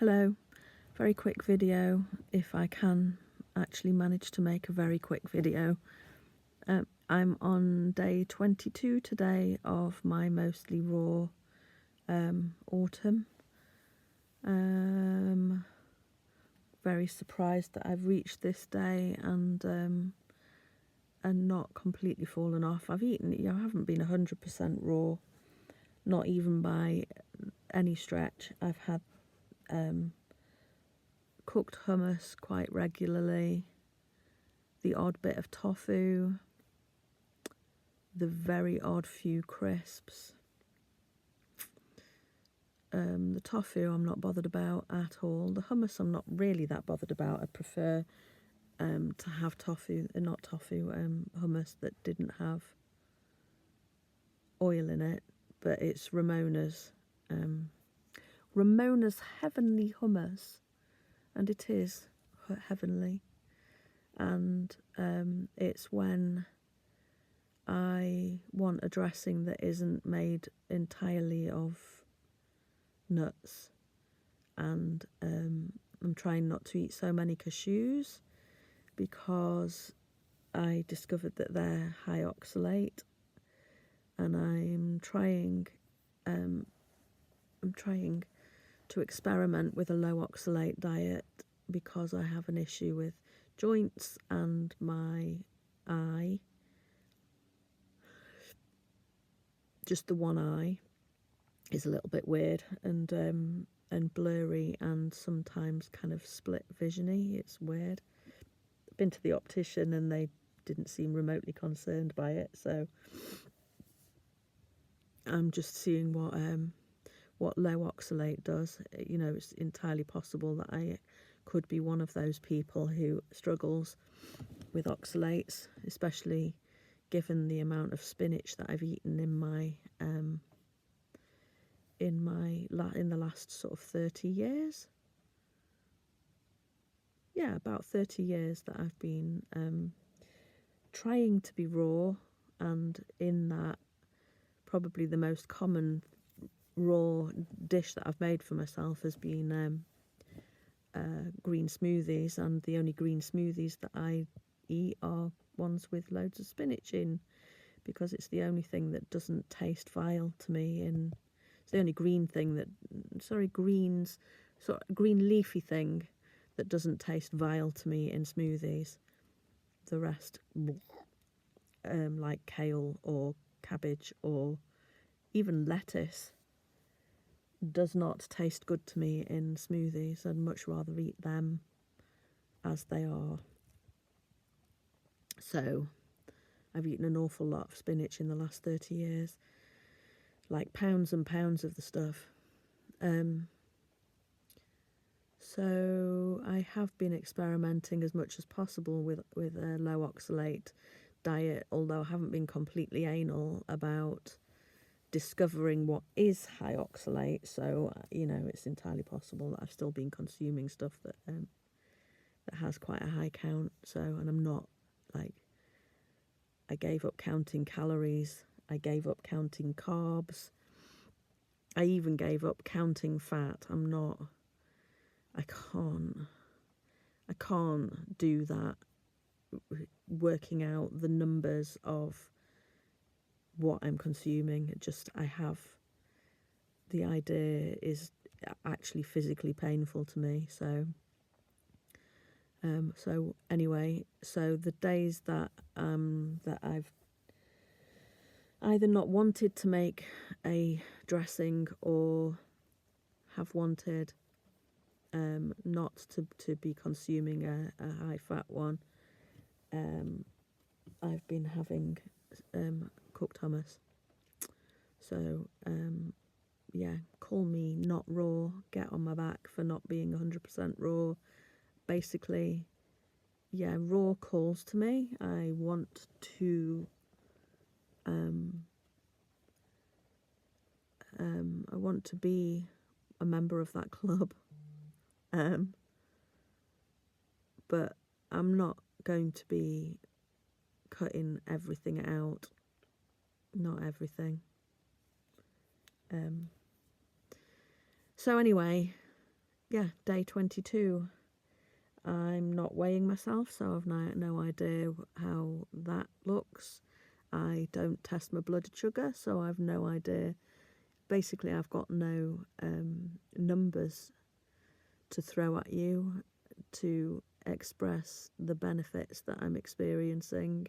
Hello, very quick video, if I can actually manage to make a very quick video. I'm on day 22 today of my mostly raw autumn. Very surprised that I've reached this day and not completely fallen off. I haven't been 100% raw, not even by any stretch. I've had cooked hummus quite regularly, the odd bit of tofu, the very odd few crisps. The tofu I'm not bothered about at all. The hummus I'm not really that bothered about. I prefer to have hummus that didn't have oil in it, but it's Ramona's heavenly hummus, and it is heavenly. And it's when I want a dressing that isn't made entirely of nuts, and I'm trying not to eat so many cashews because I discovered that they're high oxalate, and I'm trying to experiment with a low oxalate diet because I have an issue with joints and my eye. Just the one eye is a little bit weird and blurry and sometimes kind of split visiony. It's weird. I've been to the optician and they didn't seem remotely concerned by it, so I'm just seeing what low oxalate does. You know, it's entirely possible that I could be one of those people who struggles with oxalates, especially given the amount of spinach that I've eaten in the last sort of 30 years. Yeah, about 30 years that I've been trying to be raw, and in that, probably the most common raw dish that I've made for myself has been green smoothies, and the only green smoothies that I eat are ones with loads of spinach in, because it's the only thing that doesn't taste vile to me. And it's the only green leafy thing that doesn't taste vile to me in smoothies. The rest, like kale or cabbage or even lettuce, does not taste good to me in smoothies. I'd much rather eat them as they are. So I've eaten an awful lot of spinach in the last 30 years, like pounds and pounds of the stuff. So I have been experimenting as much as possible with a low oxalate diet, although I haven't been completely anal about discovering what is high oxalate. So it's entirely possible that I've still been consuming stuff that has quite a high count. So, and I'm not I gave up counting calories, I gave up counting carbs, I even gave up counting fat. I can't do that, working out the numbers of what I'm consuming. The idea is actually physically painful to me. So anyway, so the days that I've either not wanted to make a dressing or have wanted not to be consuming a high fat one, I've been having cooked hummus. So yeah, call me not raw, get on my back for not being 100% raw. Basically, yeah, raw calls to me. I want to be a member of that club, but I'm not going to be cutting everything out. Not everything. So anyway, yeah, day 22. I'm not weighing myself, so I've no idea how that looks. I don't test my blood sugar, so I've no idea. Basically, I've got no numbers to throw at you to express the benefits that I'm experiencing.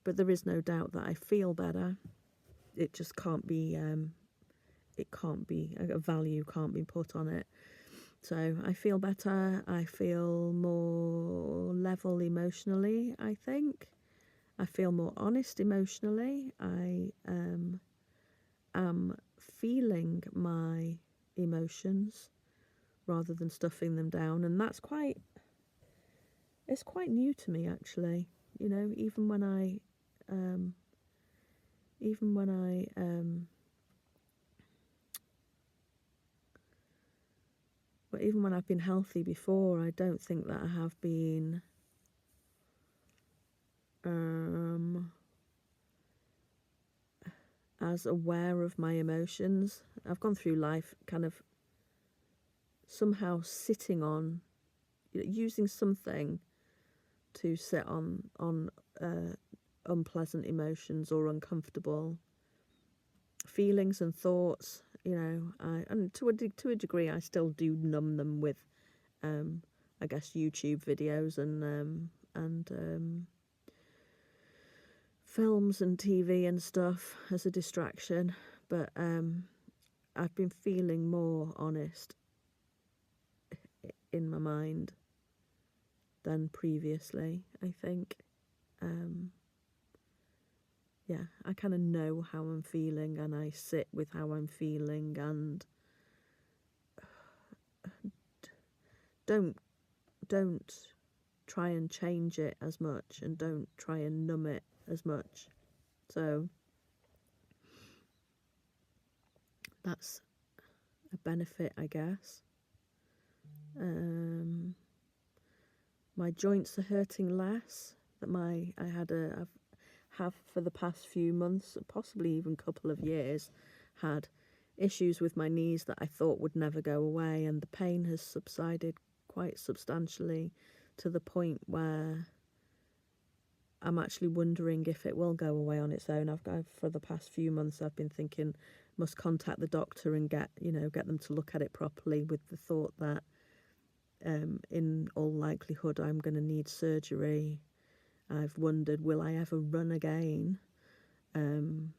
But there is no doubt that I feel better. It just can't be, a value can't be put on it. So I feel better. I feel more level emotionally, I think. I feel more honest emotionally. I am feeling my emotions rather than stuffing them down, and it's quite new to me, actually. You know, even when I but even when I've been healthy before, I don't think that I have been as aware of my emotions. I've gone through life kind of somehow sitting on, using something to sit on unpleasant emotions or uncomfortable feelings and thoughts. And to a degree, I still do numb them with, I guess, YouTube videos and films and TV and stuff as a distraction. But I've been feeling more honest in my mind than previously, I think. Yeah, I kind of know how I'm feeling, and I sit with how I'm feeling, and don't try and change it as much, and don't try and numb it as much. So that's a benefit, I guess. My joints are hurting less. I've for the past few months, possibly even couple of years, had issues with my knees that I thought would never go away, and the pain has subsided quite substantially to the point where I'm actually wondering if it will go away on its own. For the past few months, I've been thinking, must contact the doctor and get them to look at it properly, with the thought that in all likelihood I'm going to need surgery. I've wondered, will I ever run again? And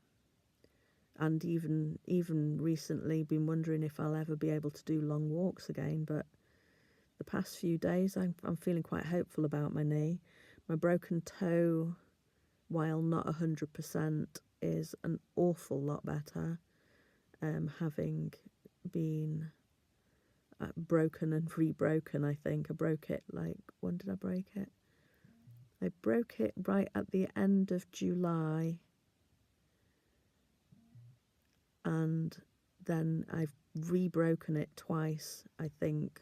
even recently been wondering if I'll ever be able to do long walks again. But the past few days, I'm feeling quite hopeful about my knee. My broken toe, while not 100%, is an awful lot better. Having been broken and re-broken, I think. I broke it, when did I break it? I broke it right at the end of July, and then I've re-broken it twice, I think,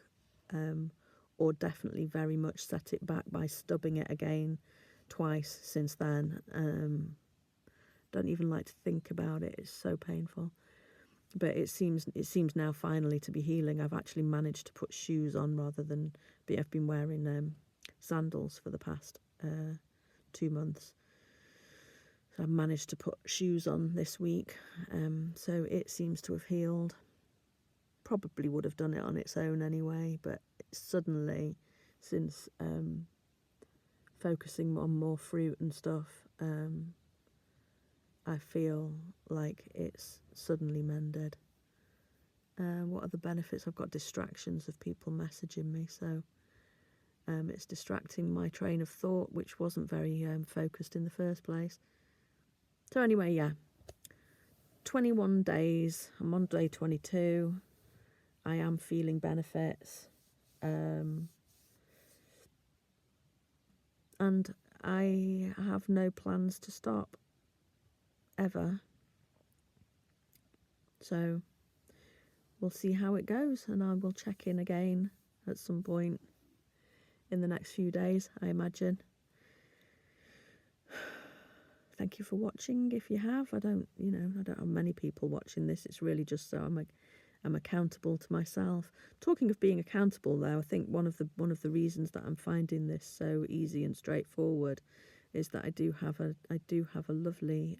or definitely very much set it back by stubbing it again twice since then. Don't even like to think about it. It's so painful. But it seems now finally to be healing. I've actually managed to put shoes on rather than I've been wearing sandals for the past 2 months. So I've managed to put shoes on this week. So it seems to have healed. Probably would have done it on its own anyway, but suddenly, since focusing on more fruit and stuff, I feel like it's suddenly mended. What are the benefits? I've got distractions of people messaging me, so it's distracting my train of thought, which wasn't very focused in the first place. So anyway, yeah, 21 days. I'm on day 22. I am feeling benefits. And I have no plans to stop, ever. So we'll see how it goes, and I will check in again at some point in the next few days, I imagine. Thank you for watching. If you have, I don't have many people watching this. It's really just so I'm accountable to myself. Talking of being accountable, though, I think one of the reasons that I'm finding this so easy and straightforward is that I do have a lovely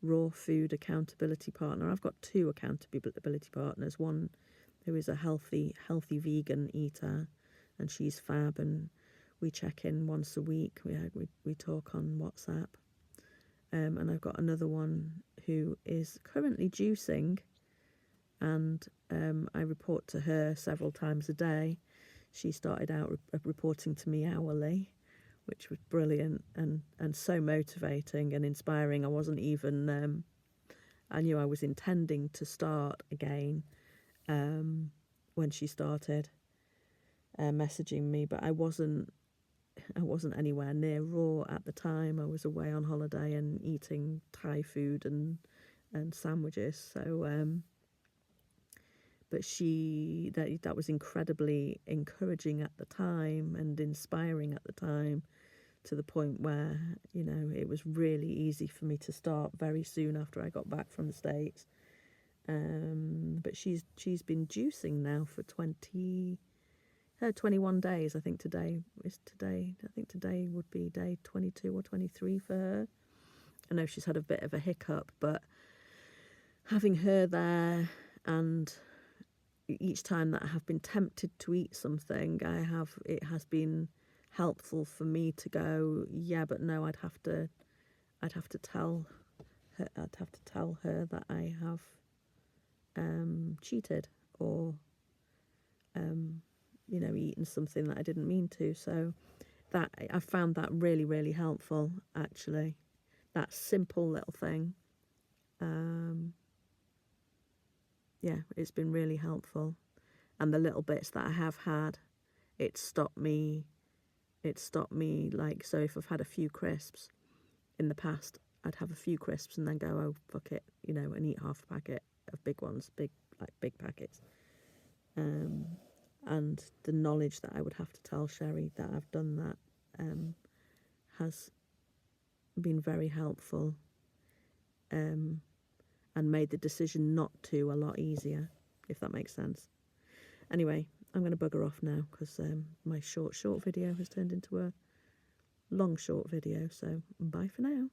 raw food accountability partner. I've got two accountability partners. One who is a healthy vegan eater, and she's fab, and we check in once a week. We talk on WhatsApp. And I've got another one who is currently juicing, and I report to her several times a day. She started out reporting to me hourly, which was brilliant and so motivating and inspiring. I knew I was intending to start again when she started messaging me, but I wasn't anywhere near raw at the time. I was away on holiday and eating Thai food and sandwiches. So, but that was incredibly encouraging at the time and inspiring at the time, to the point where, you know, it was really easy for me to start very soon after I got back from the States. But she's been juicing now for 21 days. I think today would be day 22 or 23 for her. I know she's had a bit of a hiccup, but having her there, and each time that I have been tempted to eat something, it has been helpful for me to go, yeah, but no, I'd have to tell her that I have cheated, or you know, eaten something that I didn't mean to. So that I found that really, really helpful, actually. That simple little thing. Yeah, it's been really helpful. And the little bits that I have had, it stopped me, like, so if I've had a few crisps in the past, I'd have a few crisps and then go, oh, fuck it, you know, and eat half a packet of big ones, big packets. And the knowledge that I would have to tell Sherry that I've done that has been very helpful, and made the decision not to a lot easier, if that makes sense. Anyway, I'm going to bugger off now, because my short video has turned into a long short video, so bye for now.